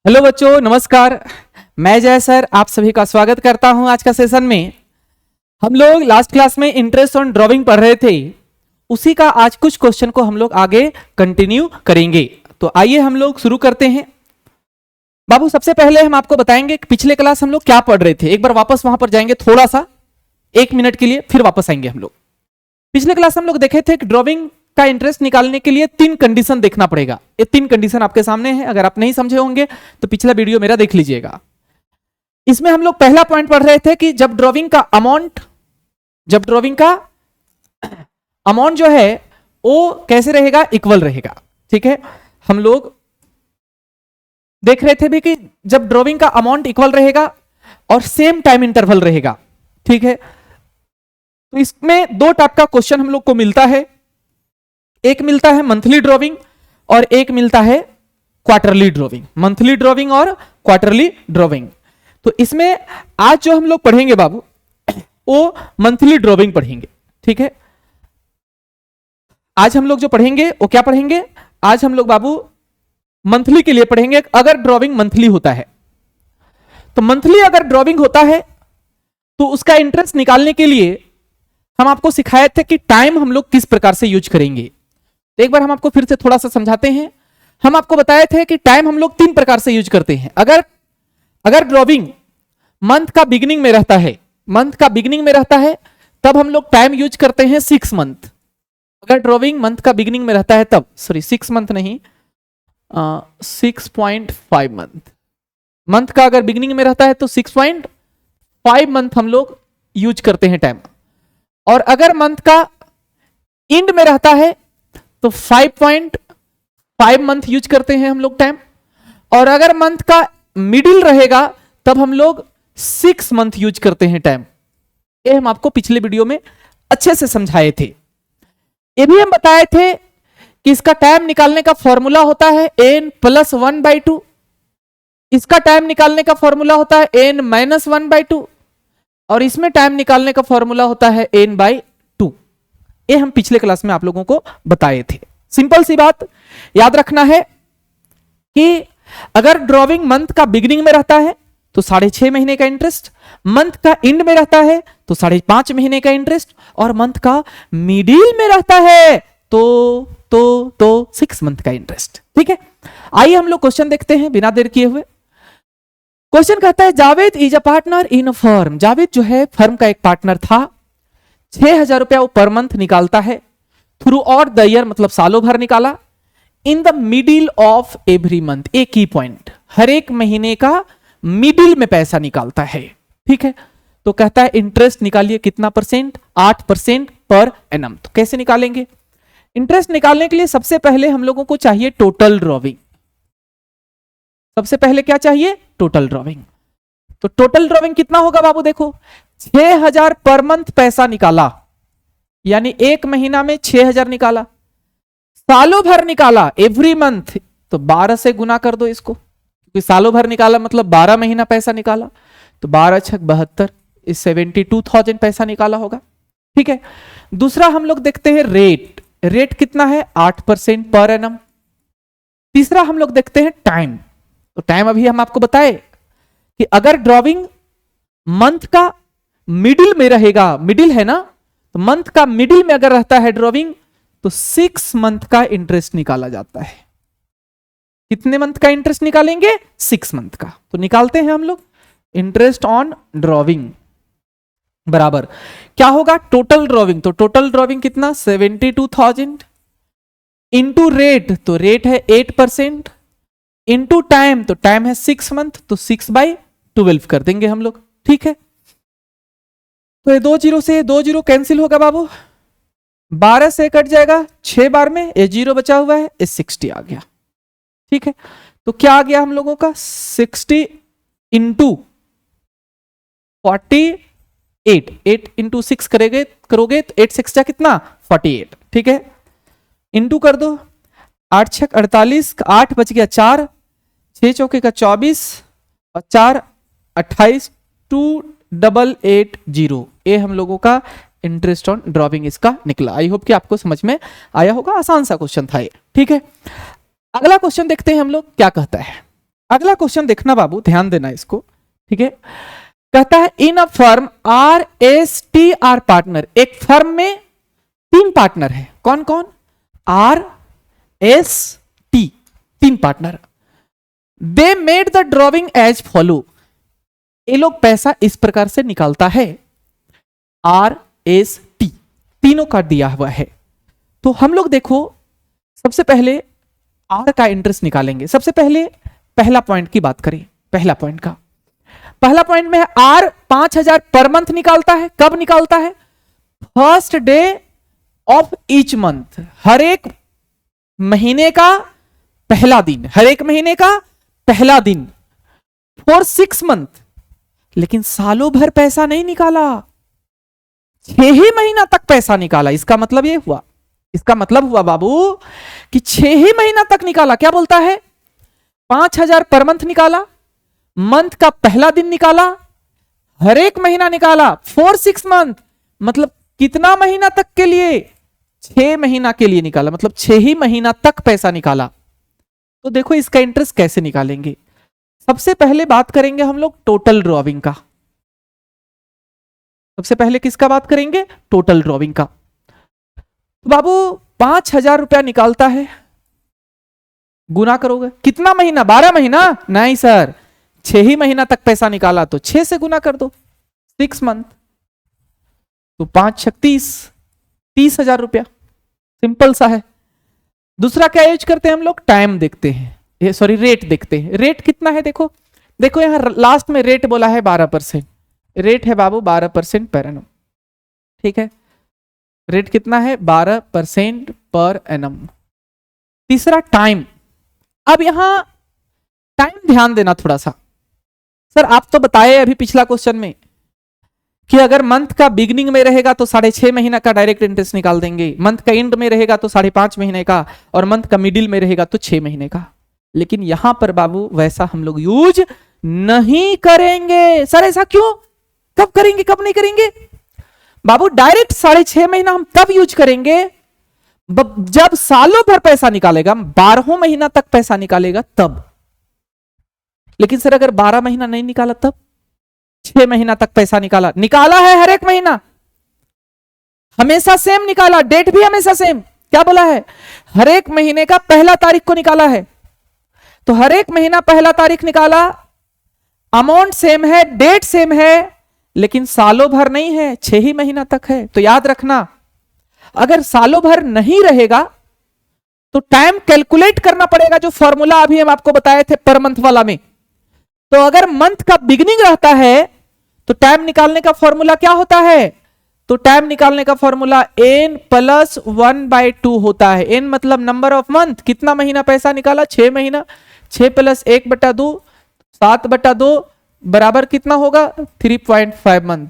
Hello बच्चों, नमस्कार। मैं जय सर आप सभी का स्वागत करता हूं। आज का सेशन में हम लोग लास्ट क्लास में इंटरेस्ट ऑन ड्राइंग पढ़ रहे थे, उसी का आज कुछ क्वेश्चन को हम लोग आगे कंटिन्यू करेंगे। तो आइए हम लोग शुरू करते हैं। बाबू, सबसे पहले हम आपको बताएंगे कि पिछले क्लास हम लोग क्या पढ़ रहे थे। एक बार वापस वहां पर जाएंगे, थोड़ा सा 1 मिनट के लिए, फिर वापस आएंगे हम लोग। पिछले क्लास हम लोग देखे थे कि ड्राइंग का इंटरेस्ट निकालने के लिए 3 कंडीशन देखना पड़ेगा। ये 3 कंडीशन आपके सामने है। अगर आप नहीं समझे होंगे तो पिछला वीडियो मेरा देख लीजिएगा। इसमें हम लोग पहला पॉइंट पढ़ रहे थे कि जब ड्राइंग का अमाउंट जो है वो कैसे रहेगा, इक्वल रहेगा। ठीक है, हम लोग देख रहे थे भी कि जब ड्राइंग का अमाउंट इक्वल रहेगा और सेम टाइम इंटरवल रहेगा। ठीक है, तो इसमें 2 टाइप का क्वेश्चन हम लोग को मिलता है। एक मिलता है मंथली ड्राइंग और एक मिलता है क्वार्टरली ड्राइंग। मंथली ड्राइंग और क्वार्टरली ड्राइंग। तो इसमें आज जो हम लोग पढ़ेंगे बाबू, वो मंथली ड्राइंग पढ़ेंगे। ठीक है, आज हम लोग जो पढ़ेंगे वो क्या पढ़ेंगे? आज हम लोग बाबू मंथली के लिए पढ़ेंगे। अगर ड्राइंग मंथली होता है तो मंथली अगर ड्राइंग होता है तो उसका इंटरेस्ट निकालने के लिए हम आपको सिखाए थे कि टाइम हम लोग किस प्रकार से यूज करेंगे। तो एक बार हम आपको फिर से थोड़ा सा समझाते हैं। हम आपको बताए थे कि टाइम हम लोग 3 प्रकार से यूज करते हैं। अगर ड्राइंग मंथ का बिगिनिंग में रहता है तब हम लोग टाइम यूज करते हैं 6 मंथ। अगर ड्राइंग मंथ का बिगिनिंग में रहता है तब, सॉरी 6 मंथ नहीं, 6.5 मंथ का अगर बिगिनिंग में रहता है तो 6.5 मंथ हम लोग यूज करते हैं टाइम। और अगर मंथ का एंड में रहता है तो 5.5 मंथ यूज करते हैं हम लोग टाइम। और अगर मंथ का मिडिल रहेगा तब हम लोग 6 मंथ यूज करते हैं टाइम। ये हम आपको पिछले वीडियो में अच्छे से समझाए थे। ये भी हम बताए थे कि इसका टाइम निकालने का फॉर्मूला होता है n + 1/2। इसका टाइम निकालने का फॉर्मूला होता है n - 1/2 और इसमें टाइम निकालने का फॉर्मूला होता है n/2। ये हम पिछले क्लास में आप लोगों को बताए थे। सिंपल सी बात याद रखना है कि अगर ड्राइंग मंथ का बिगिनिंग में रहता है तो 6.5 महीने का इंटरेस्ट, मंथ का एंड में रहता है तो 5.5 महीने का इंटरेस्ट, और मंथ का मिडिल में रहता है तो 6 मंथ का इंटरेस्ट। ठीक है, आइए हम लोग क्वेश्चन देखते हैं बिना देर किए हुए। क्वेश्चन कहता है Javed is a partner in a firm. Javed जो है फर्म का एक पार्टनर था। 6,000 रुपया वो पर मंथ निकालता है। थ्रू आउट द ईयर मतलब सालों भर निकाला। In the middle of every month, एक की पॉइंट, हर एक महीने का मिडिल में पैसा निकालता है। ठीक है, तो कहता है इंटरेस्ट निकालिए कितना %? 8% पर एनम। तो कैसे निकालेंगे इंटरेस्ट? निकालने के लिए सबसे पहले हम लोगों को चाहिए टोटल ड्राइंग। सबसे पहले क्या चाहिए? Total drawing. तो टोटल ड्राइंग कितना होगा बाबू? देखो 6,000 पर मंथ पैसा निकाला, यानी एक महीना में 6,000 निकाला। सालों भर निकाला एवरी मंथ, तो 12 से गुना कर दो इसको, क्योंकि सालों भर निकाला मतलब 12 महीना पैसा निकाला। तो 12 × 72 इस 72,000 पैसा निकाला होगा। ठीक है, दूसरा हम लोग देखते हैं रेट कितना है? 8% पर एनम। तीसरा हम लोग देखते हैं टाइम। तो टाइम अभी हम आपको बताए कि अगर ड्राइंग मंथ का मिडिल में रहेगा, मिडिल है ना, तो मंथ का मिडिल में अगर रहता है ड्राइंग तो 6 मंथ का इंटरेस्ट निकाला जाता है। कितने मंथ का इंटरेस्ट निकालेंगे? 6 मंथ का। तो निकालते हैं हम लोग इंटरेस्ट ऑन ड्राइंग बराबर क्या होगा? Total drawing. तो टोटल ड्राइंग कितना? 72,000 इंटू रेट, तो रेट है 8%, इंटू टाइम, तो टाइम है 6 मंथ, तो 6/12 कर देंगे हम लोग। ठीक है, तो ये 2 0 से 2 0 कैंसिल होगा बाबू। 12 से कट जाएगा 6 बार में, ये 0 बचा हुआ है, ये 60 आ गया। ठीक है, तो क्या आ गया हम लोगों का? 60 इंटू 48, 8 इंटू 6 करोगे तो 8 6 कितना? 48। ठीक है, इंटू कर दो, 8 6 48, 8 बच गया 4, 6 चौके का 24 और 4 28, 2880। ये हम लोगों का इंटरेस्ट ऑन ड्राइंग इसका निकला। आई होप कि आपको समझ में आया होगा। आसान सा क्वेश्चन था ये। ठीक है, अगला क्वेश्चन देखते हैं हम लोग क्या कहता है। अगला क्वेश्चन देखना बाबू, ध्यान देना इसको, ठीक है। कहता है in a firm R S T are partner, एक फर्म में 3 पार्टनर है, कौन कौन? R S T, 3 partner. They made the drawing as follow, ये लोग पैसा इस प्रकार से निकालता है, आर एस टी, तीनों का दिया हुआ है। तो हम लोग देखो सबसे पहले आर का इंटरेस्ट निकालेंगे। सबसे पहले पहला पॉइंट की बात करें, पहला पॉइंट का, पहला पॉइंट में आर 5,000 पर मंथ निकालता है। कब निकालता है? First day of each month, हर एक महीने का पहला दिन, हर एक महीने का पहला दिन, फॉर 6 मंथ। लेकिन सालों भर पैसा नहीं निकाला, 6 ही महीना तक पैसा निकाला। इसका मतलब ये हुआ, इसका मतलब हुआ बाबू कि 6 ही महीना तक निकाला। क्या बोलता है? 5,000 पर मंथ निकाला, मंथ का पहला दिन निकाला, हर एक महीना निकाला, फॉर 6 मंथ, मतलब कितना महीना तक के लिए? 6 महीना के लिए निकाला, मतलब 6 ही महीना तक पैसा निकाला। तो देखो इसका इंटरेस्ट कैसे निकालेंगे। सबसे पहले बात करेंगे हम लोग टोटल ड्रॉविंग का। सबसे पहले किसका बात करेंगे? टोटल ड्रॉविंग का। तो बाबू 5,000 रुपया निकालता है, गुना करोगे कितना महीना? 12 महीना? नहीं सर, 6 ही महीना तक पैसा निकाला, तो 6 से गुना कर दो, 6 मंथ। तो 5 6 30, 30,000 रुपया, सिंपल सा है। दूसरा क्या यूज करते हैं हम लोग? टाइम देखते हैं, सॉरी रेट देखते हैं। रेट कितना है देखो, देखो यहां लास्ट में रेट बोला है 12%, रेट है बाबू 12% पर एनम, ठीक है। रेट कितना है? 12% पर एनम। तीसरा टाइम। अब यहां टाइम ध्यान देना थोड़ा सा। सर आप तो बताए अभी पिछला क्वेश्चन में कि अगर मंथ का बिगनिंग में रहेगा तो 6.5 महीना का डायरेक्ट इंटरेस्ट निकाल देंगे, मंथ का एंड में रहेगा तो 5.5 महीने का, और मंथ का मिडिल में रहेगा तो 6 महीने का। लेकिन यहां पर बाबू वैसा हम लोग यूज नहीं करेंगे। सर ऐसा क्यों? कब करेंगे, कब नहीं करेंगे? बाबू डायरेक्ट 6.5 महीना हम तब यूज करेंगे जब सालों भर पैसा निकालेगा, 12 महीना तक पैसा निकालेगा तब। लेकिन सर अगर 12 महीना नहीं निकाला तब? 6 महीना तक पैसा निकाला, निकाला है हर एक महीना, हमेशा सेम निकाला, डेट भी हमेशा सेम। क्या बोला है? हर एक महीने का पहला तारीख को निकाला है। तो हर एक महीना पहला तारीख निकाला, अमाउंट सेम है, डेट सेम है, लेकिन सालों भर नहीं है, 6 ही महीना तक है। तो याद रखना, अगर सालों भर नहीं रहेगा तो टाइम कैलकुलेट करना पड़ेगा, जो फॉर्मूला अभी हम आपको बताए थे पर मंथ वाला में। तो अगर मंथ का बिगिनिंग रहता है तो टाइम निकालने का फॉर्मूला क्या होता है? तो टाइम निकालने का फॉर्मूला n + 1/2 होता है। n मतलब नंबर ऑफ मंथ, कितना महीना पैसा निकाला? 6 महीना। 6 + 1/2 7/2 बराबर कितना होगा? 3.5 मंथ।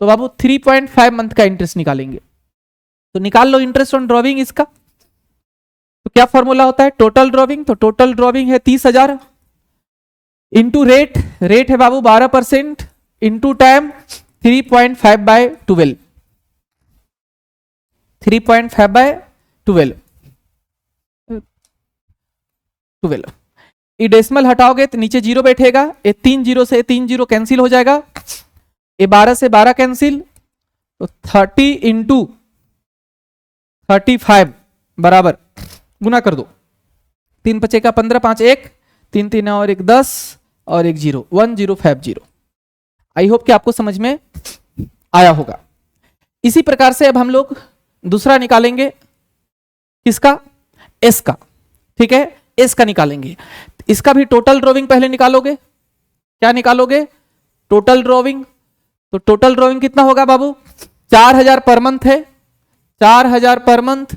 तो बाबू 3.5 मंथ का इंटरेस्ट निकालेंगे। तो निकाल लो इंटरेस्ट ऑन ड्रॉविंग इसका। तो क्या फॉर्मूला होता है? Total drawing. तो टोटल ड्रॉविंग है 30,000 इंटू रेट, रेट है बाबू 12%, इंटू टाइम 3.5/12, 3.5/12, 12। ये डेसिमल हटाओगे तो नीचे 0 बैठेगा, ये 3 0 से 3 0 कैंसिल हो जाएगा, ये 12 से 12 कैंसिल, तो 30 इंटू 35 बराबर गुना कर दो, 3 5 का 15, 5 1, 3 3 और 1 10 और 1 0, 1050। आई होप कि आपको समझ में आया होगा। इसी प्रकार से अब हम लोग दूसरा निकालेंगे, किसका? एस का, ठीक है, एस का निकालेंगे। इसका भी टोटल ड्रॉविंग पहले निकालोगे। क्या निकालोगे? Total drawing. तो टोटल ड्रॉविंग कितना होगा बाबू? 4,000 पर मंथ है, 4,000 पर मंथ।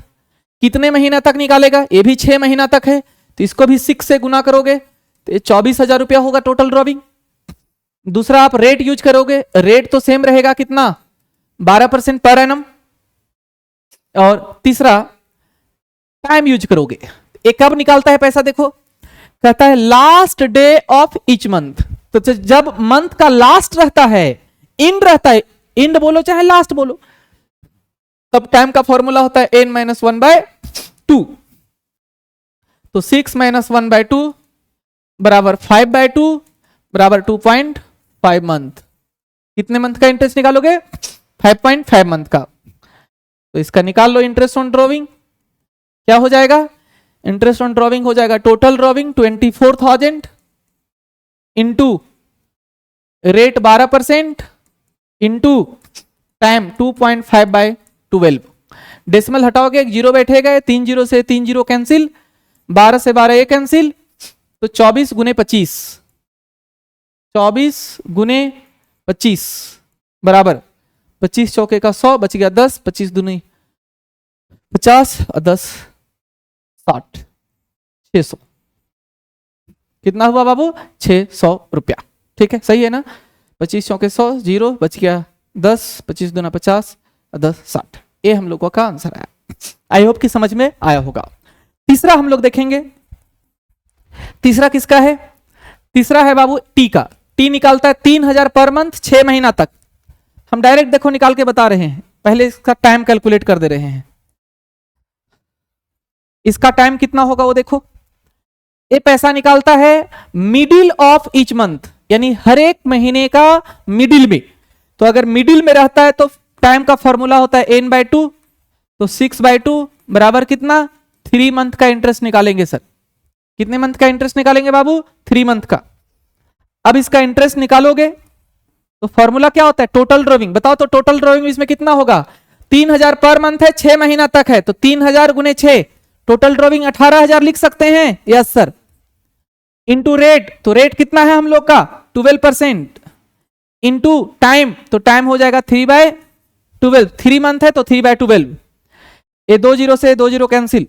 कितने महीना तक निकालेगा? ये भी 6 महीना तक है, तो इसको भी 6 से गुना करोगे तो ये 24,000 रुपया होगा टोटल ड्रॉविंग। दूसरा आप रेट यूज करोगे, रेट तो सेम रहेगा, कितना? 12% पर एनम। और तीसरा टाइम यूज करोगे। एक कब निकालता है पैसा? देखो कहता है last day of each month. तो जब मंथ का लास्ट रहता है, इंड रहता है, इंड बोलो चाहे लास्ट बोलो, तब टाइम का फॉर्मूला होता है n - 1/2। तो 6 - 1/2 बराबर 5/2 बराबर 2.5 मंथ। कितने मंथ का इंटरेस्ट निकालोगे? 5.5 मंथ का। तो इसका निकाल लो इंटरेस्ट ऑन ड्रॉविंग। क्या हो जाएगा? इंटरेस्ट ऑन ड्रॉविंग हो जाएगा total drawing 24,000 into rate 12% into time 2.5/12। Decimal हटाओगे, एक जीरो बैठेगा, 3 जीरो से 3 जीरो कैंसिल, 12 से 12 ये कैंसिल, तो 24 गुने 25, 24 गुने 25 बराबर 25 चौके का 100, बच गया 10, 25 दूनी 50 और 10 60, 600। कितना हुआ बाबू? 600 रुपया। ठीक है, सही है ना? 25 चौके 100, जीरो बच गया 10, 25 दूना 50 और 10 60। ये हम लोगों का आंसर आया। आई होप कि समझ में आया होगा। तीसरा हम लोग देखेंगे। तीसरा किसका है? तीसरा है बाबू टी का। टी निकालता है 3000 पर मंथ 6 महीना तक। हम डायरेक्ट देखो निकाल के बता रहे हैं, पहले इसका टाइम कैलकुलेट कर दे रहे हैं। इसका टाइम कितना होगा वो देखो। ये पैसा निकालता है मिडिल ऑफ ईच मंथ, यानी हर एक महीने का मिडिल में। तो अगर मिडिल में रहता है तो टाइम का फॉर्मूला होता है n/2, तो 6/2 बराबर कितना? 3 मंथ का इंटरेस्ट निकालेंगे सर। कितने मंथ का इंटरेस्ट निकालेंगे बाबू? 3 मंथ का। अब इसका इंटरेस्ट निकालोगे तो फॉर्मूला क्या होता है? Total drawing. बताओ तो टोटल ड्रॉविंग इसमें कितना होगा? 3000 पर मंथ है, 6 महीना तक है, तो 3000 गुने 6, टोटल ड्रॉविंग 18,000 लिख सकते हैं। Yes sir. इंटू रेट, तो रेट कितना है हम लोग का? 12%। इंटू टाइम, तो टाइम हो जाएगा 3/12। 3 मंथ है तो 3/12। ये 2 जीरो से 2 जीरो कैंसिल,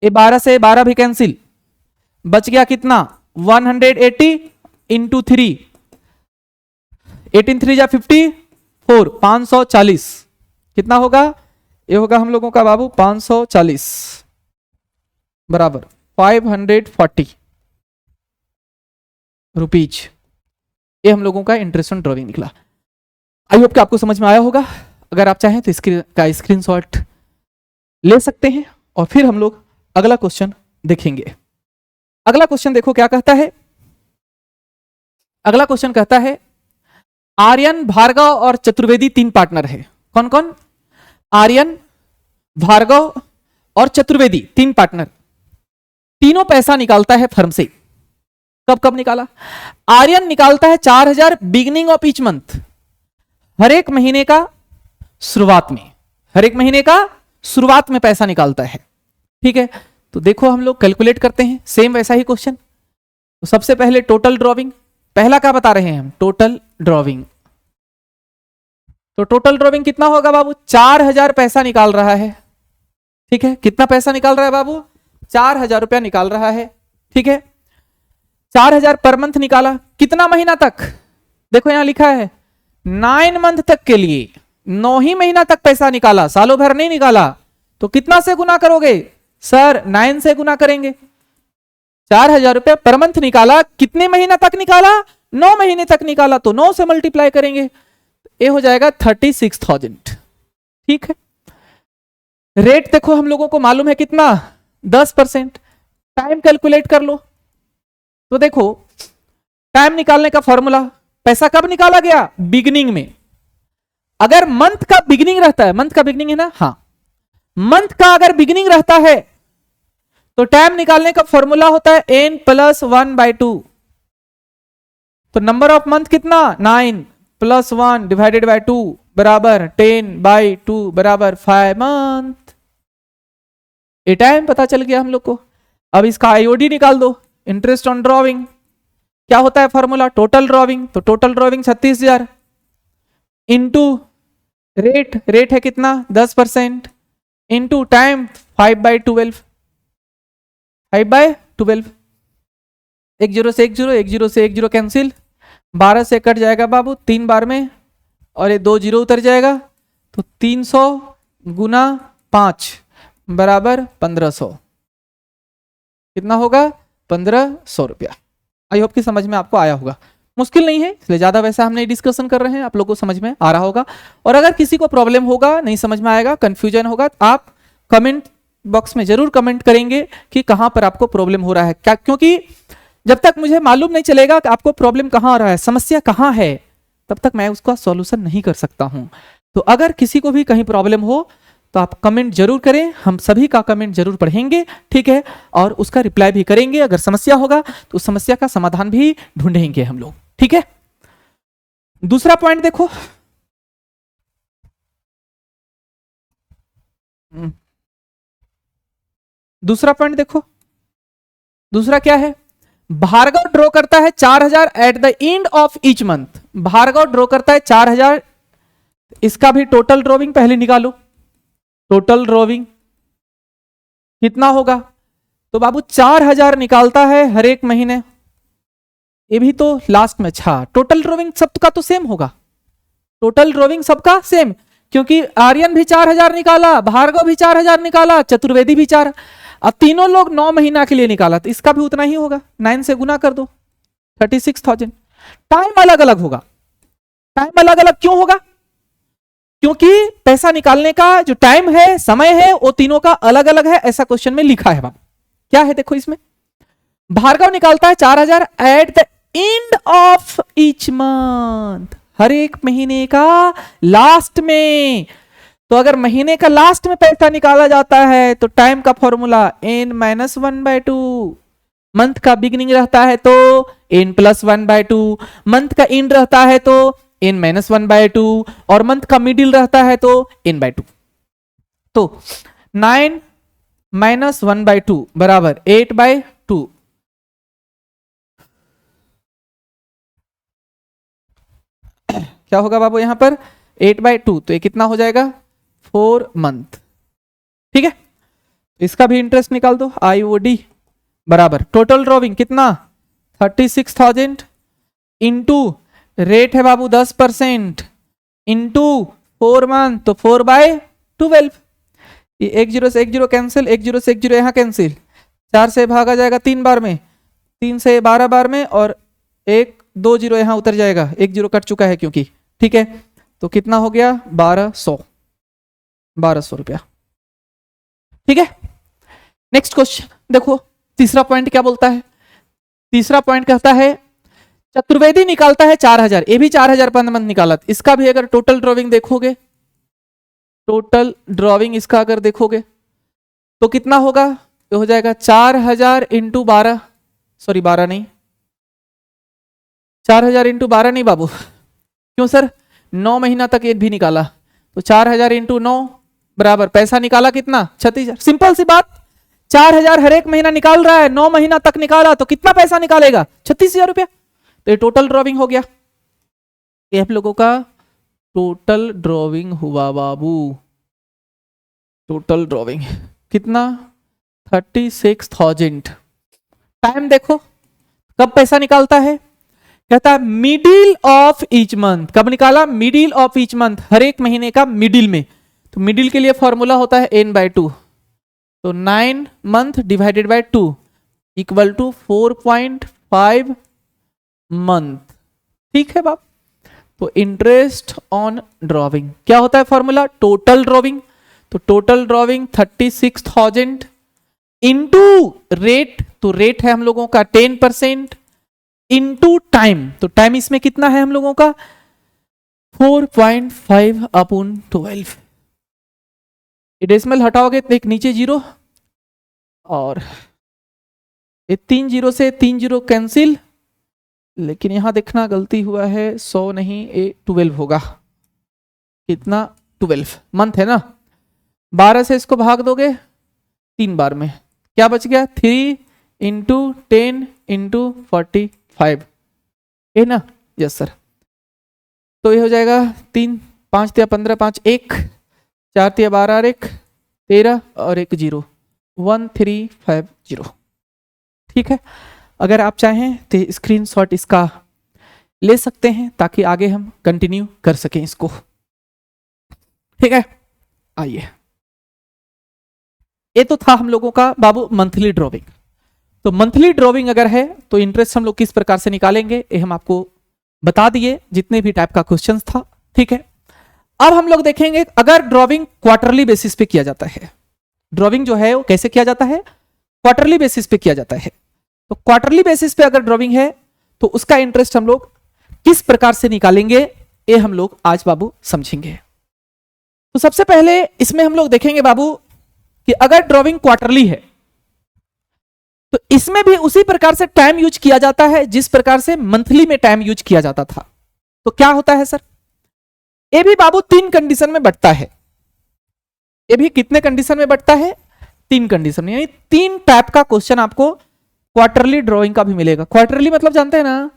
ये 12 से 12 भी कैंसिल, बच गया कितना? 180 इंटू 3, 18 3 जा 54, 540। कितना होगा? ये होगा हम लोगों का बाबू 540 बराबर 540 रुपीज। ये हम लोगों का इंटरेस्ट ऑन ड्रॉविंग निकला। आई होप कि आपको समझ में आया होगा। अगर आप चाहें तो इसका स्क्रीनशॉट ले सकते हैं और फिर हम लोग अगला क्वेश्चन देखेंगे। अगला क्वेश्चन देखो क्या कहता है। अगला क्वेश्चन कहता है आर्यन, भार्गव और चतुर्वेदी 3 पार्टनर है। कौन कौन? आर्यन, भार्गव और चतुर्वेदी 3 पार्टनर। तीनों पैसा निकालता है फर्म से। कब कब निकाला? आर्यन निकालता है 4000 बिगिनिंग ऑफ ईच मंथ, हर एक महीने का शुरुआत में। हर एक महीने का शुरुआत में पैसा निकालता है। ठीक है, तो देखो हम लोग कैलकुलेट करते हैं सेम वैसा ही क्वेश्चन। तो सबसे पहले टोटल ड्रॉविंग, पहला क्या बता रहे हैं हम? Total drawing. तो टोटल ड्रॉविंग कितना होगा बाबू? 4000 पैसा निकाल रहा है। ठीक है, कितना पैसा निकाल रहा है बाबू? 4000 रुपया निकाल रहा है। ठीक है, 4000 पर मंथ निकाला। कितना महीना तक? देखो यहां लिखा है 9 मंथ तक के लिए, 9 ही महीना तक पैसा निकाला, सालों भर नहीं निकाला। तो कितना से गुना करोगे सर? 9 से गुना करेंगे। 4000 रुपया पर मंथ निकाला, कितने महीना तक निकाला? 9 महीने तक निकाला, तो 9 से मल्टीप्लाई करेंगे, ये हो जाएगा 36,000। ठीक है, रेट देखो हम लोगों को मालूम है कितना? 10%। टाइम कैलकुलेट कर लो। तो देखो टाइम निकालने का फॉर्मूला, पैसा कब निकाला गया? बिगिनिंग में। अगर मंथ का बिगिनिंग रहता है, मंथ का बिगिनिंग है ना? हाँ, मंथ का अगर बिगिनिंग रहता है तो टाइम निकालने का फॉर्मूला होता है n+1/2। तो नंबर ऑफ मंथ कितना? 9 + 1 डिवाइडेड बाय 2 बराबर 10/2 बराबर 5 मंथ। ये टाइम पता चल गया हम लोग को। अब इसका आईओडी निकाल दो, इंटरेस्ट ऑन ड्रॉविंग। क्या होता है फॉर्मूला? Total drawing. तो total drawing 36,000 into rate, rate है कितना? 10% इंटू टाइम 5/12। 5/12, 1 0 से 1 0, 1 0 से 1 0 कैंसिल, 12 से कट जाएगा बाबू 3 बार में, और ये 2 0 उतर जाएगा। तो 300 गुना 5 बराबर 1500। कितना होगा? 1500 रुपया। आई होप कि समझ में आपको आया होगा। मुश्किल नहीं है, इसलिए ज्यादा वैसा हम नहीं डिस्कशन कर रहे हैं, आप लोगों को समझ में आ रहा होगा। और अगर किसी को प्रॉब्लम होगा, नहीं समझ में आएगा, कंफ्यूजन होगा, तो आप कमेंट बॉक्स में जरूर कमेंट करेंगे कि कहां पर आपको प्रॉब्लम हो रहा है क्या, क्योंकि जब तक मुझे मालूम नहीं चलेगा कि आपको प्रॉब्लम कहाँ आ रहा है, समस्या कहाँ है, तब तक मैं उसका सॉल्यूशन नहीं कर सकता हूं। तो अगर किसी को भी कहीं प्रॉब्लम हो तो आप कमेंट जरूर करें, हम सभी का कमेंट जरूर पढ़ेंगे, ठीक है, और उसका रिप्लाई भी करेंगे। अगर समस्या होगा तो उस समस्या का समाधान भी ढूंढेंगे हम लोग, ठीक है। दूसरा पॉइंट देखो, दूसरा पॉइंट देखो, दूसरा क्या है, भार्गव ड्रॉ करता है 4000 at the end of each month. Bhargav draw करता है 4000, इसका भी टोटल ड्रॉविंग पहले निकालो। टोटल ड्रॉविंग कितना होगा, तो बाबू 4000 निकालता है हर एक महीने, ये भी तो लास्ट में। अच्छा, टोटल ड्रॉविंग सबका तो सेम होगा, टोटल ड्रॉविंग सबका सेम, क्योंकि आर्यन भी 4000 निकाला, भार्गव भी 4000 निकाला, चतुर्वेदी भी 4, अब तीनों लोग 9 महीना के लिए निकाला, तो इसका भी उतना ही होगा, 9 से गुना कर दो, 36,000। टाइम अलग अलग होगा, टाइम अलग अलग क्यों होगा, क्योंकि पैसा निकालने का जो टाइम है, समय है, वो तीनों का अलग अलग है, ऐसा क्वेश्चन में लिखा है। बाबू क्या है देखो, इसमें भार्गव निकालता है 4000 at the end of each month, हर एक महीने का लास्ट में। तो अगर महीने का लास्ट में पैसा निकाला जाता है तो टाइम का फॉर्मूला n-1/2, मंथ का बिगिनिंग रहता है तो n+1/2, मंथ का एंड रहता है तो n-1/2, और मंथ का मिडिल रहता है तो n/2। तो 9-1/2 बराबर 8/2। क्या होगा बाबू यहां पर 8/2, तो ये कितना हो जाएगा 4 मंथ, ठीक है। इसका भी इंटरेस्ट निकाल दो, IOD बराबर टोटल ड्रॉविंग कितना 36,000 इंटू रेट है बाबू 10% इंटू 4 मंथ, तो 4/12। ये 1 0 से 1 0 कैंसिल, 1 0 से 1 0 यहाँ कैंसिल, 4 से भागा जाएगा 3 बार में, 3 से 12 बार में, और 1 2 0 यहाँ उतर जाएगा, 1 0 कट चुका है क्योंकि, ठीक है। तो कितना हो गया 1200 रुपया, ठीक है। नेक्स्ट क्वेश्चन देखो, तीसरा पॉइंट क्या बोलता है, तीसरा पॉइंट कहता है चतुर्वेदी निकालता है 4000, ये भी 4000 पर मंथ निकाला, इसका भी अगर टोटल ड्रॉविंग देखोगे, टोटल ड्रॉविंग इसका अगर देखोगे तो कितना होगा, तो हो जाएगा 4000 इंटू 12, सॉरी 12 नहीं, 4000 इंटू 12 नहीं बाबू, क्यों सर, 9 महीना तक ये भी निकाला, तो 4000 इंटू 9 बराबर पैसा निकाला कितना 36,000। सिंपल सी बात, 4000 हर एक महीना निकाल रहा है, 9 महीना तक निकाला तो कितना पैसा निकालेगा 36,000 रुपया। तो ये टोटल ड्रॉविंग हो गया, ये आप लोगों का टोटल ड्रॉविंग हुआ बाबू। टोटल ड्रॉविंग कितना 36,000। टाइम देखो कब पैसा निकालता है, कहता है मिडिल ऑफ ईच मंथ, कब निकाला मिडिल ऑफ ईच मंथ, हर एक महीने का मिडिल में। तो मिडिल के लिए फॉर्मूला होता है n/2, तो 9 month divided by 2 equal to 4.5 month, ठीक है बाप। तो इंटरेस्ट ऑन ड्रॉविंग क्या होता है फॉर्मूला, टोटल ड्रॉविंग, तो टोटल ड्रॉविंग 36,000 इंटू रेट, तो रेट है हम लोगों का 10% इंटू टाइम, तो टाइम इसमें कितना है हम लोगों का 4.5/12। डेसिमल हटाओगे तो एक नीचे 0, और 3 0 से 3 0 कैंसिल, लेकिन यहां देखना गलती हुआ है, 100 नहीं, ये 12 होगा, कितना 12 मंथ है ना, 12 से इसको भाग दोगे 3 बार में, क्या बच गया 3 इंटू 10 इंटू 45 है ना, यस सर। तो ये हो जाएगा 3 5 × 15 5 1 4 × 12 1 13 और 1 0 1350, ठीक है। अगर आप चाहें तो स्क्रीनशॉट इसका ले सकते हैं ताकि आगे हम कंटिन्यू कर सकें इसको, ठीक है। आइए, ये तो था हम लोगों का बाबू मंथली ड्रॉविंग। तो मंथली ड्रॉविंग अगर है तो इंटरेस्ट हम लोग किस प्रकार से निकालेंगे ये हम आपको बता दिए, जितने भी टाइप का क्वेश्चन था, ठीक है। अब हम लोग देखेंगे अगर ड्रॉविंग क्वार्टरली बेसिस पे किया जाता है, ड्रॉविंग जो है वो कैसे किया जाता है, क्वार्टरली बेसिस पे किया जाता है। तो क्वार्टरली बेसिस पे अगर ड्रॉइंग है तो उसका इंटरेस्ट हम लोग किस प्रकार से निकालेंगे, ये हम लोग आज बाबू समझेंगे। तो सबसे पहले इसमें हम लोग देखेंगे बाबू कि अगर ड्रॉइंग क्वार्टरली है तो इसमें भी उसी प्रकार से टाइम यूज किया जाता है जिस प्रकार से मंथली में टाइम यूज किया जाता था। तो क्या होता है सर, ये भी बाबू 3 कंडीशन में बंटता है। ये भी कितने कंडीशन में बंटता है, 3 कंडीशन में, यानी 3 टाइप का क्वेश्चन आपको क्वार्टरली ड्राइंग का भी मिलेगा। क्वार्टरली मतलब जानते हैं ना,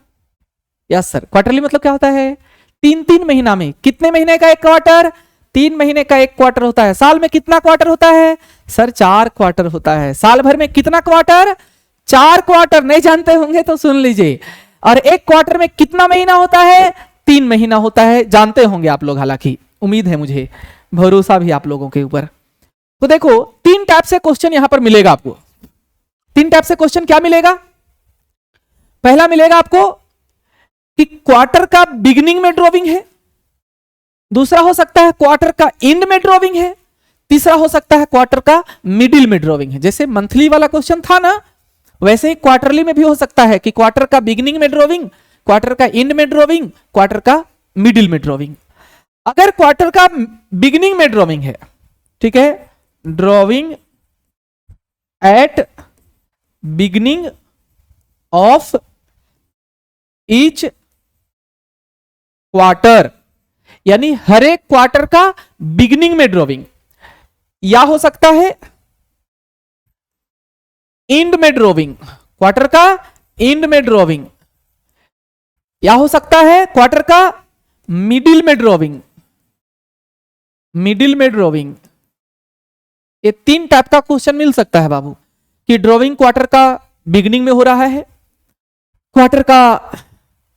यस सर, क्वार्टरली मतलब क्या होता है, 3-3 महीना में, कितने महीने का एक क्वार्टर, 3 महीने का एक क्वार्टर होता है। साल में कितना क्वार्टर होता है सर, 4 क्वार्टर होता है। साल भर में कितना क्वार्टर, 4 क्वार्टर। नहीं जानते होंगे तो सुन लीजिए। और एक क्वार्टर में कितना महीना होता है, 3 महीना होता है। जानते होंगे आप लोग, हालांकि उम्मीद है मुझे, भरोसा भी आप लोगों के ऊपर। तो देखो 3 टाइप से क्वेश्चन यहां पर मिलेगा आपको। 3 टाइप से क्वेश्चन क्या मिलेगा, पहला मिलेगा आपको कि क्वार्टर का बिगिनिंग में ड्रॉइंग है, दूसरा हो सकता है क्वार्टर का एंड में ड्रॉइंग है, तीसरा हो सकता है क्वार्टर का मिडिल में ड्रॉइंग है। जैसे मंथली वाला क्वेश्चन था ना, वैसे ही क्वार्टरली में भी हो सकता है कि क्वार्टर का बिगिनिंग में ड्रॉइंग, क्वार्टर का एंड में ड्रॉइंग, क्वार्टर का मिडिल में ड्रॉइंग। अगर क्वार्टर का बिगिनिंग में ड्रॉइंग है, ठीक है, drawing at beginning of each quarter, यानी हर एक क्वार्टर का बिगिनिंग में ड्रॉइंग, या हो सकता है एंड में ड्रॉइंग, क्वार्टर का एंड में ड्रॉइंग, या हो सकता है क्वार्टर का मिडिल में ड्रॉइंग, मिडिल में ड्रॉइंग। ये 3 टाइप का क्वेश्चन मिल सकता है बाबू, कि ड्रॉइंग क्वार्टर का बिगिनिंग में हो रहा है, क्वार्टर का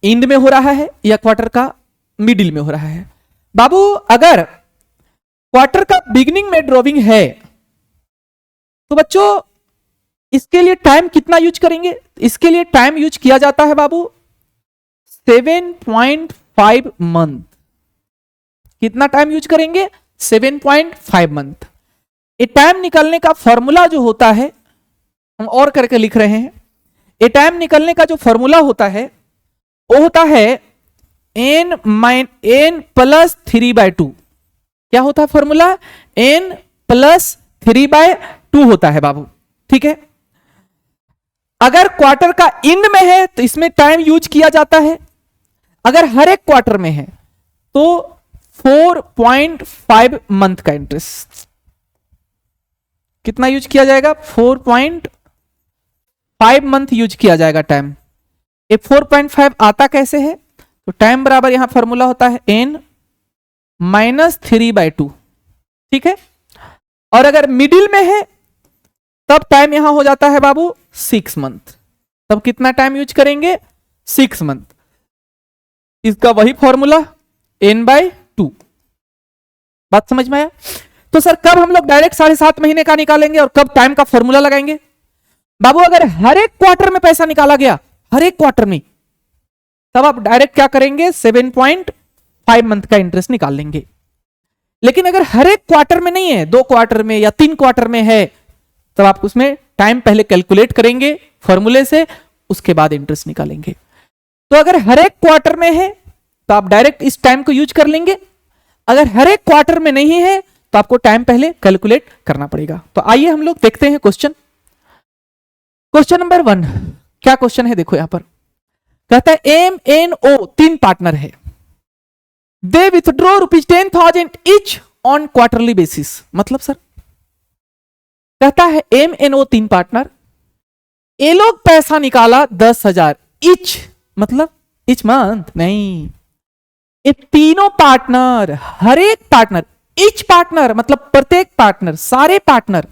एंड में हो रहा है, या क्वार्टर का मिडिल में हो रहा है। बाबू अगर क्वार्टर का बिगिनिंग में ड्रॉइंग है तो बच्चों इसके लिए टाइम कितना यूज करेंगे, इसके लिए टाइम यूज किया जाता है बाबू 7.5 मंथ। कितना टाइम यूज करेंगे, 7.5 मंथ। ये टाइम निकालने का फॉर्मूला जो होता है, हम और करके लिख रहे हैं, ये टाइम निकालने का जो फॉर्मूला होता है वो होता है n प्लस 3/2। क्या होता है फॉर्मूला, n प्लस 3/2 होता है बाबू, ठीक है। अगर क्वार्टर का एंड में है तो इसमें टाइम यूज किया जाता है, अगर हर एक क्वार्टर में है तो 4.5 मंथ का इंटरेस्ट। कितना यूज किया जाएगा, 4.5 मंथ यूज किया जाएगा टाइम। ये 4.5 आता कैसे है, तो टाइम बराबर यहां फॉर्मूला होता है n माइनस 3/2, ठीक है। और अगर मिडिल में है तब टाइम यहां हो जाता है बाबू 6 मंथ। तब कितना टाइम यूज करेंगे, 6 मंथ। इसका वही फॉर्मूला n/2। बात समझ में आया। तो सर कब हम लोग डायरेक्ट 7.5 महीने का निकालेंगे और कब टाइम का फॉर्मूला लगाएंगे। बाबू अगर हर एक क्वार्टर में पैसा निकाला गया, हर एक क्वार्टर में, तब आप डायरेक्ट क्या करेंगे, 7.5 मंथ का इंटरेस्ट निकाल लेंगे। लेकिन अगर हर एक क्वार्टर में नहीं है, 2 क्वार्टर में या 3 क्वार्टर में है, तब आप उसमें टाइम पहले कैलकुलेट करेंगे फॉर्मूले से, उसके बाद इंटरेस्ट निकालेंगे। तो अगर हर एक क्वार्टर में है तो आप डायरेक्ट इस टाइम को यूज कर लेंगे, अगर हर एक क्वार्टर में नहीं है तो आपको टाइम पहले कैलकुलेट करना पड़ेगा। तो आइए हम लोग देखते हैं क्वेश्चन। क्वेश्चन नंबर 1 क्या क्वेश्चन है, देखो यहां पर कहता है MNO 3 पार्टनर है, दे withdraw ₹10,000 each on quarterly basis. मतलब सर कहता है MNO 3 पार्टनर, ये लोग पैसा निकाला 10,000 ईच, मतलब ईच मंथ नहीं, ये तीनों पार्टनर, हर एक पार्टनर, ईच पार्टनर मतलब प्रत्येक पार्टनर, सारे पार्टनर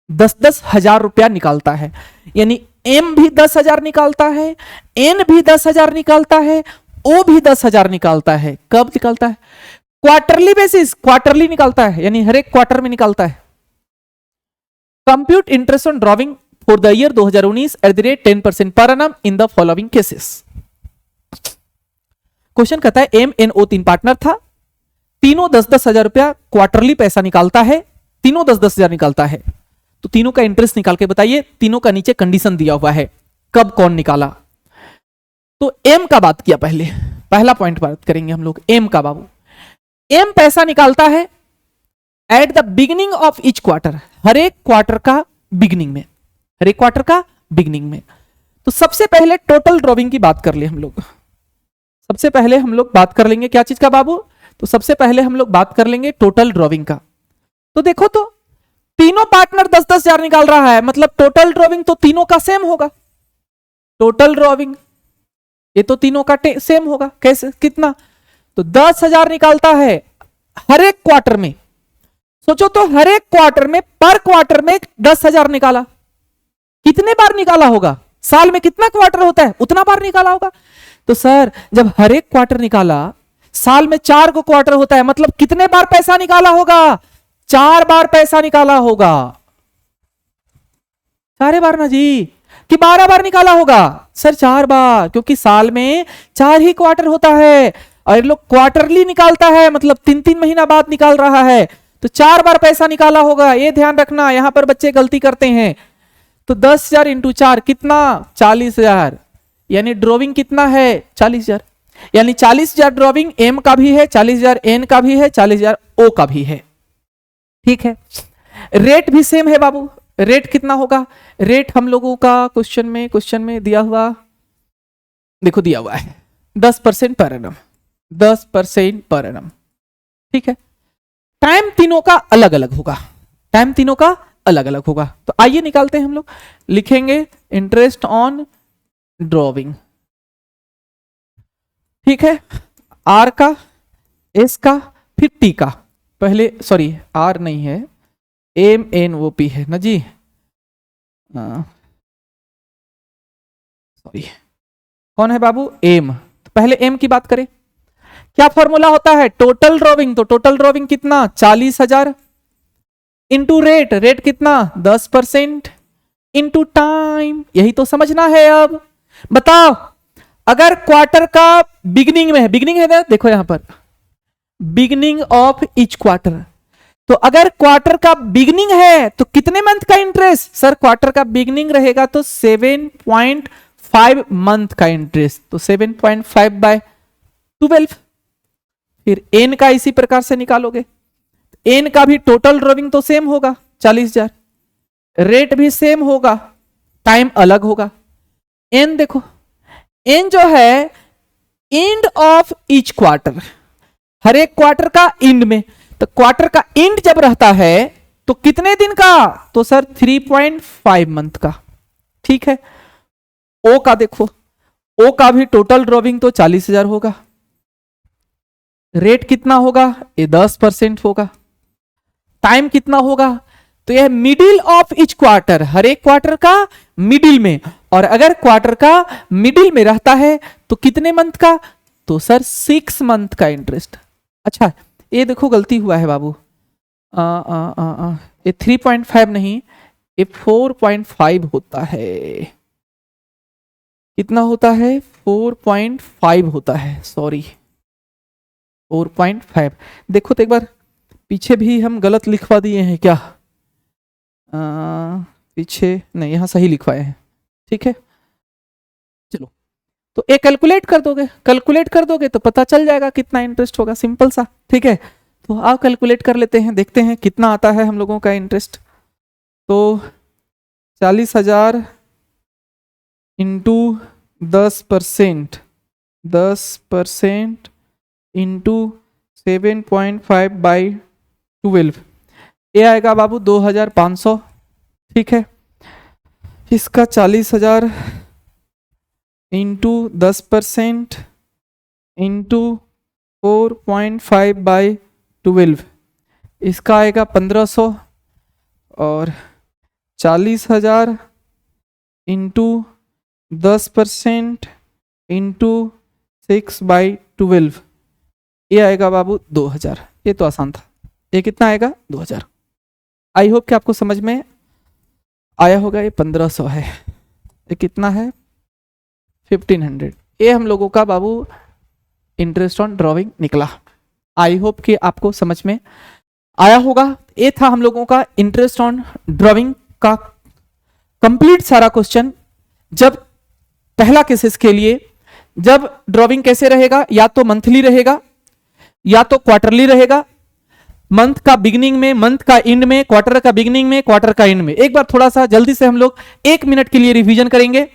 10-10 हजार रुपया निकालता है। यानी M भी 10,000 निकालता है, N भी 10,000 निकालता है, O भी 10,000 निकालता है। कब निकालता है, क्वार्टरली बेसिस, क्वार्टरली निकालता है, यानी हर एक क्वार्टर में निकालता है। Compute interest on drawing for the year 2019 at the rate 10% per annum in the following cases. Question कहता है MNO 3 पार्टनर था, तीनों 10-10 हजार रुपया क्वार्टरली पैसा निकालता है, तीनों 10-10 हजार निकालता है। तो तीनों का इंटरेस्ट निकाल के बताइए। तीनों का नीचे कंडीशन दिया हुआ है, कब कौन निकाला। तो एम का बात किया, पहला पॉइंट बात करेंगे हम लोग एम का। बाबू एम पैसा निकालता है at the beginning of each quarter, हर एक क्वार्टर का बिगिनिंग में, हर एक क्वार्टर का बिगिनिंग में। तो सबसे पहले टोटल ड्रॉविंग की बात कर ले हम लोग। सबसे पहले हम लोग बात कर लेंगे क्या चीज का बाबू, तो सबसे पहले हम लोग बात कर लेंगे टोटल ड्रॉविंग का। तो देखो तो तीनों पार्टनर 10-10 हजार निकाल रहा है, मतलब टोटल ड्रॉविंग तो तीनों का सेम होगा। टोटल ड्रॉविंग ये तो तीनों का सेम होगा। कैसे, कितना, तो 10,000 निकालता है हर एक क्वार्टर में। सोचो तो हर एक क्वार्टर में, पर क्वार्टर में 10,000 निकाला, कितने बार निकाला होगा, साल में कितना क्वार्टर होता है उतना बार निकाला होगा। तो सर जब हर एक क्वार्टर निकाला, साल में 4 को क्वार्टर होता है, मतलब कितने बार पैसा निकाला होगा, 4 बार पैसा निकाला होगा। 4 बार ना जी, कि 12 बार निकाला होगा, सर 4 बार, क्योंकि साल में 4 ही क्वार्टर होता है और ये लोग क्वार्टरली निकालता है, मतलब 3-3 महीना बाद निकाल रहा है, तो 4 बार पैसा निकाला होगा। ये ध्यान रखना, यहां पर बच्चे गलती करते हैं। तो 10,000 इंटू 4 कितना, 40,000, यानी ड्रॉविंग कितना है 40,000, यानी 40,000 ड्रॉविंग एम का भी है, 40,000 एन का भी है, 40,000 ओ का भी है। ठीक है, रेट भी सेम है बाबू। रेट कितना होगा, रेट हम लोगों का क्वेश्चन में दिया हुआ, देखो दिया हुआ है 10% पर एनम, 10% पर एनम। ठीक है, टाइम तीनों का अलग अलग होगा, टाइम तीनों का अलग अलग होगा। तो आइए निकालते हैं हम लोग, लिखेंगे इंटरेस्ट ऑन ड्रॉविंग। ठीक है, आर का, एस का, फिर टी का, पहले सॉरी आर नहीं है, एम एन वो पी है ना जी, सॉरी कौन है बाबू, एम। तो पहले एम की बात करें, क्या फॉर्मूला होता है टोटल ड्रॉविंग, तो टोटल ड्रॉविंग कितना 40,000 इंटू रेट, रेट कितना 10% इंटू टाइम, यही तो समझना है। अब बताओ अगर क्वार्टर का बिगिनिंग में है, बिगिनिंग है ना, देखो यहां पर बिगिनिंग ऑफ ईच क्वार्टर, तो अगर क्वार्टर का बिगिनिंग है तो कितने मंथ का इंटरेस्ट, सर क्वार्टर का बिगिनिंग रहेगा तो 7.5 मंथ का इंटरेस्ट, तो 7.5 बाय 12। फिर एन का इसी प्रकार से निकालोगे, एन का भी टोटल ड्रॉविंग तो सेम होगा 40,000, रेट भी सेम होगा, टाइम अलग होगा। एन देखो, एन जो है एंड ऑफ ईच क्वार्टर, हर एक क्वार्टर का एंड में, तो क्वार्टर का एंड जब रहता है तो कितने दिन का, तो सर 3.5 मंथ का। ठीक है, ओ का देखो, ओ का भी टोटल ड्रॉविंग तो 40,000 होगा, रेट कितना होगा, ये 10% होगा, टाइम कितना होगा, तो यह मिडिल ऑफ ईच क्वार्टर, हर एक क्वार्टर का मिडिल में, और अगर क्वार्टर का मिडिल में रहता है तो कितने मंथ का, तो सर 6 मंथ का इंटरेस्ट। अच्छा ये देखो गलती हुआ है बाबू, ये 3.5 नहीं, ये 4.5 होता है। कितना होता है, 4.5 होता है, सॉरी 4.5। देखो तो एक बार पीछे भी हम गलत लिखवा दिए हैं क्या, पीछे नहीं, यहां सही लिखवाए हैं। ठीक है, चलो तो ये कैलकुलेट कर दोगे, कैलकुलेट कर दोगे तो पता चल जाएगा कितना इंटरेस्ट होगा, सिंपल सा। ठीक है, तो आओ कैलकुलेट कर लेते हैं, देखते हैं कितना आता है हम लोगों का इंटरेस्ट। तो 40,000 इंटू 10%, 10% इंटू 7.5 बाई 12, ये आएगा बाबू 2,500। ठीक है, इसका 40,000 इंटू 10% इंटू 4.5 बाई 12, इसका आएगा 1,500, और 40,000 इंटू 10% इंटू 6 बाई 12, ये आएगा बाबू 2,000। ये तो आसान था, ये कितना आएगा 2,000। आई होप कि आपको समझ में आया होगा। ये 1,500 है, ये कितना है 1,500। ये हम लोगों का बाबू इंटरेस्ट ऑन ड्रॉविंग निकला। आई होप कि आपको समझ में आया होगा। ये था हम लोगों का इंटरेस्ट ऑन ड्रॉविंग का कंप्लीट सारा क्वेश्चन। जब पहला केसेस के लिए जब ड्रॉविंग कैसे रहेगा, या तो मंथली रहेगा या तो क्वार्टरली रहेगा, मंथ का बिगिनिंग में, मंथ का एंड में, क्वार्टर का बिगिनिंग में, क्वार्टर का एंड में। एक बार थोड़ा सा जल्दी से हम लोग 1 मिनट के लिए रिवीजन करेंगे।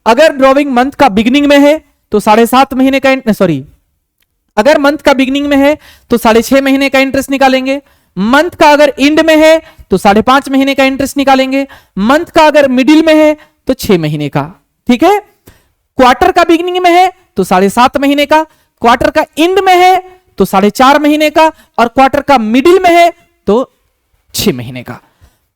अगर ड्रॉविंग मंथ का बिगिनिंग में है तो 7.5 महीने का, सॉरी, अगर मंथ का बिगिनिंग में है तो 6.5 महीने का इंटरेस्ट निकालेंगे। मंथ का अगर एंड में है तो 5.5 महीने का इंटरेस्ट निकालेंगे। मंथ का अगर मिडिल में है तो 6 महीने का। ठीक है, क्वार्टर का बिगिनिंग में है तो 7.5 महीने का, क्वार्टर का एंड में है तो 4.5 महीने का, और क्वार्टर का मिडिल में है तो 6 महीने का।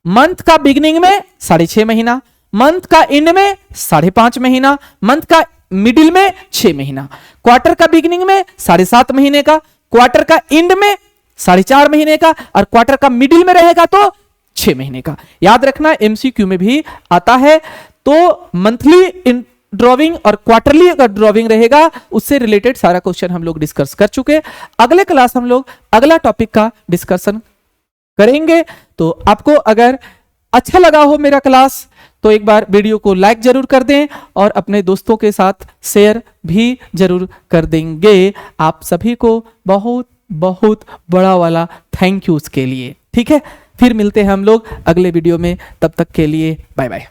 मंथ का बिगिनिंग में 6.5 महीना, मंथ का एंड में 5.5 महीना, मंथ का मिडिल में 6 महीना, क्वार्टर का बिगिनिंग में 7.5 महीने का, क्वार्टर का एंड में 4.5 महीने का, और क्वार्टर का मिडिल में रहेगा तो 6 महीने का। याद रखना, एमसीक्यू में भी आता है। तो मंथली ड्रॉविंग और क्वार्टरली अगर ड्रॉविंग रहेगा, उससे रिलेटेड सारा क्वेश्चन हम लोग डिस्कस कर चुके। अगले क्लास हम लोग अगला टॉपिक का डिस्कशन करेंगे। तो आपको अगर अच्छा लगा हो मेरा क्लास तो एक बार वीडियो को लाइक जरूर कर दें और अपने दोस्तों के साथ शेयर भी जरूर कर देंगे। आप सभी को बहुत बहुत बड़ा वाला थैंक यू उसके लिए। ठीक है, फिर मिलते हैं हम लोग अगले वीडियो में, तब तक के लिए बाय बाय।